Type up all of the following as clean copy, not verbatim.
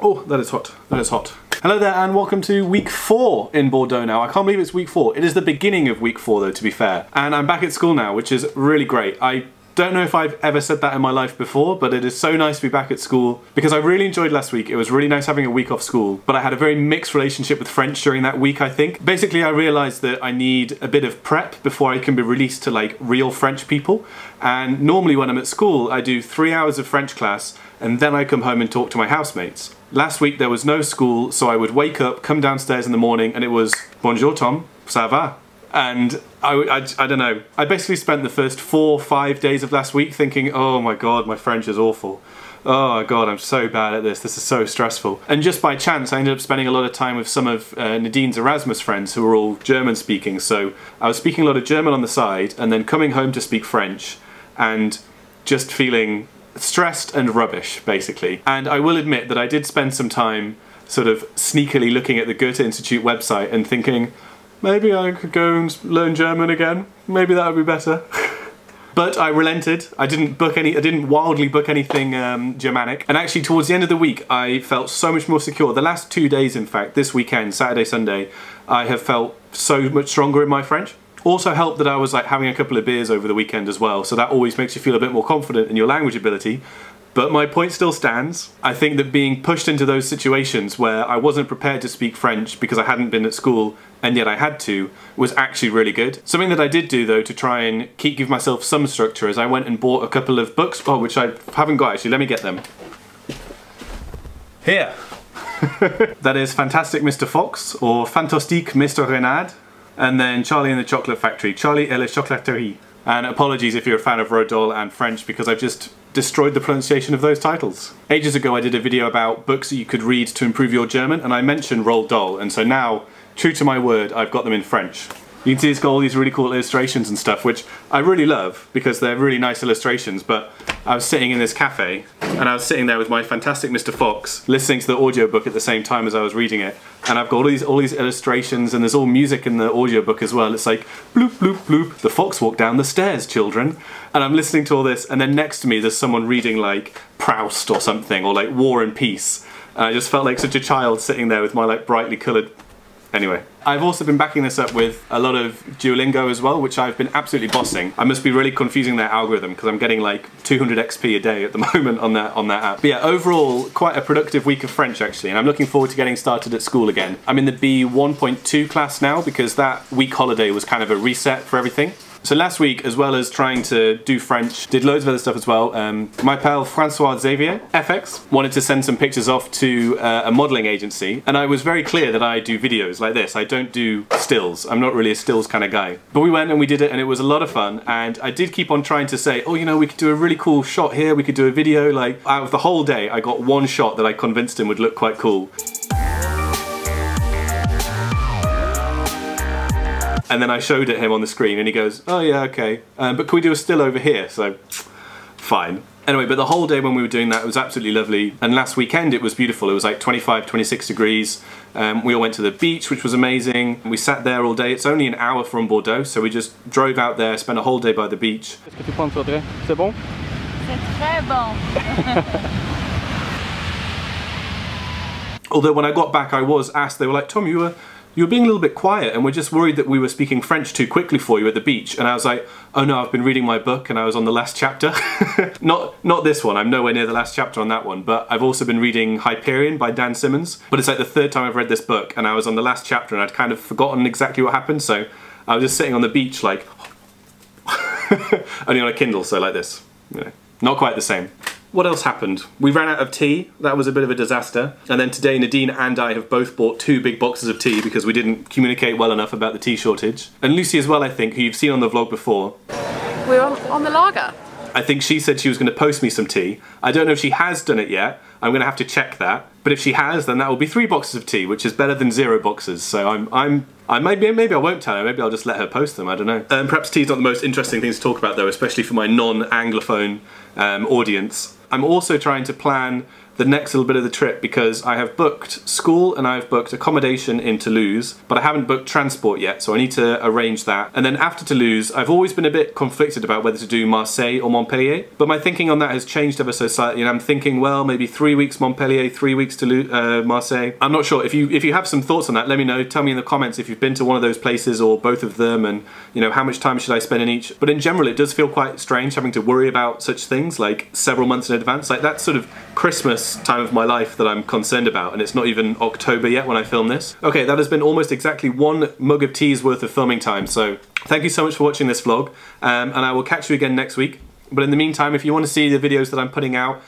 Oh, that is hot. That is hot. Hello there and welcome to week 4 in Bordeaux now. I can't believe it's week 4. It is the beginning of week 4 though, to be fair. And I'm back at school now, which is really great. I don't know if I've ever said that in my life before, but it is so nice to be back at school because I really enjoyed last week. It was really nice having a week off school, but I had a very mixed relationship with French during that week, I think. Basically, I realised that I need a bit of prep before I can be released to like real French people. And normally when I'm at school, I do 3 hours of French class and then I come home and talk to my housemates. Last week there was no school, so I would wake up, come downstairs in the morning, and it was "Bonjour Tom, ça va?" And I don't know, I basically spent the first 4 or 5 days of last week thinking, oh my god, my French is awful. Oh my god, I'm so bad at this is so stressful. And just by chance I ended up spending a lot of time with some of Nadine's Erasmus friends who were all German speaking, so I was speaking a lot of German on the side and then coming home to speak French and just feeling stressed and rubbish, basically. And I will admit that I did spend some time sort of sneakily looking at the Goethe Institute website and thinking, maybe I could go and learn German again. Maybe that would be better. But I relented. I didn't wildly book anything Germanic. And actually towards the end of the week, I felt so much more secure. The last 2 days, in fact, this weekend, Saturday, Sunday, I have felt so much stronger in my French. Also helped that I was like having a couple of beers over the weekend as well, so that always makes you feel a bit more confident in your language ability. But my point still stands. I think that being pushed into those situations where I wasn't prepared to speak French because I hadn't been at school and yet I had to, was actually really good. Something that I did do though to try and give myself some structure is I went and bought a couple of books, which I haven't got actually, let me get them. Here. That is Fantastic Mr. Fox, or Fantastique Mr. Renard, and then Charlie and the Chocolate Factory, Charlie et la Chocolaterie. And apologies if you're a fan of Roald Dahl and French because I've just destroyed the pronunciation of those titles. Ages ago I did a video about books that you could read to improve your German and I mentioned Roald Dahl, and so now, true to my word, I've got them in French. You can see it's got all these really cool illustrations and stuff, which I really love because they're really nice illustrations, but I was sitting in this cafe and I was sitting there with my Fantastic Mr. Fox listening to the audiobook at the same time as I was reading it, and I've got all these illustrations and there's all music in the audiobook as well. It's like bloop bloop bloop, the fox walked down the stairs, children. And I'm listening to all this and then next to me there's someone reading like Proust or something, or like War and Peace. And I just felt like such a child sitting there with my like brightly coloured... Anyway, I've also been backing this up with a lot of Duolingo as well, which I've been absolutely bossing. I must be really confusing their algorithm because I'm getting like 200 XP a day at the moment on that app. But yeah, overall, quite a productive week of French actually, and I'm looking forward to getting started at school again. I'm in the B1.2 class now because that week holiday was kind of a reset for everything. So last week, as well as trying to do French, did loads of other stuff as well. My pal Francois Xavier, FX, wanted to send some pictures off to a modelling agency, and I was very clear that I do videos like this. I don't do stills. I'm not really a stills kind of guy. But we went and we did it and it was a lot of fun, and I did keep on trying to say, oh, you know, we could do a really cool shot here, we could do a video. Like, out of the whole day, I got one shot that I convinced him would look quite cool. And then I showed it him on the screen and he goes, oh yeah, okay, but can we do a still over here? So, fine. Anyway, but the whole day when we were doing that, it was absolutely lovely. And last weekend it was beautiful. It was like 25, 26 degrees. We all went to the beach, which was amazing. We sat there all day. It's only an hour from Bordeaux, so we just drove out there, spent a whole day by the beach. Qu'est-ce que tu penses, Audrey? C'est bon? C'est très bon. Although when I got back, I was asked, they were like, Tom, you were being a little bit quiet and we're just worried that we were speaking French too quickly for you at the beach. And I was like, oh no, I've been reading my book and I was on the last chapter. Not this one, I'm nowhere near the last chapter on that one, but I've also been reading Hyperion by Dan Simmons. But it's like the 3rd time I've read this book and I was on the last chapter and I'd kind of forgotten exactly what happened, so I was just sitting on the beach like, only on a Kindle, so like this. You know, not quite the same. What else happened? We ran out of tea. That was a bit of a disaster. And then today Nadine and I have both bought 2 big boxes of tea because we didn't communicate well enough about the tea shortage. And Lucy as well, I think, who you've seen on the vlog before. We're on the lager. I think she said she was going to post me some tea. I don't know if she has done it yet. I'm going to have to check that. But if she has, then that will be 3 boxes of tea, which is better than 0 boxes. So maybe I won't tell her. Maybe I'll just let her post them. I don't know. Perhaps tea's not the most interesting thing to talk about though, especially for my non-Anglophone audience. I'm also trying to plan the next little bit of the trip because I have booked school and I've booked accommodation in Toulouse, but I haven't booked transport yet, so I need to arrange that. And then after Toulouse, I've always been a bit conflicted about whether to do Marseille or Montpellier, but my thinking on that has changed ever so slightly, and I'm thinking, well, maybe 3 weeks Montpellier, 3 weeks to Marseille. I'm not sure. If you have some thoughts on that, let me know. Tell me in the comments if you've been to one of those places or both of them, and you know, how much time should I spend in each. But in general, it does feel quite strange having to worry about such things like several months in advance. Like that's sort of Christmas time of my life that I'm concerned about, and it's not even October yet when I film this. Okay, that has been almost exactly 1 mug of tea's worth of filming time, so thank you so much for watching this vlog, and I will catch you again next week. But in the meantime, if you want to see the videos that I'm putting out,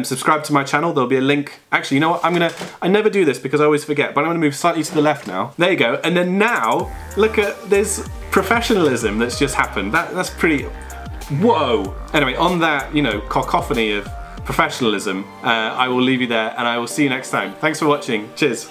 subscribe to my channel. There'll be a link. Actually, you know what? I never do this because I always forget, but I'm gonna move slightly to the left now. There you go. And then now, look at this professionalism that's just happened. That's pretty, whoa. Anyway, on that, you know, cacophony of professionalism, I will leave you there and I will see you next time. Thanks for watching. Cheers.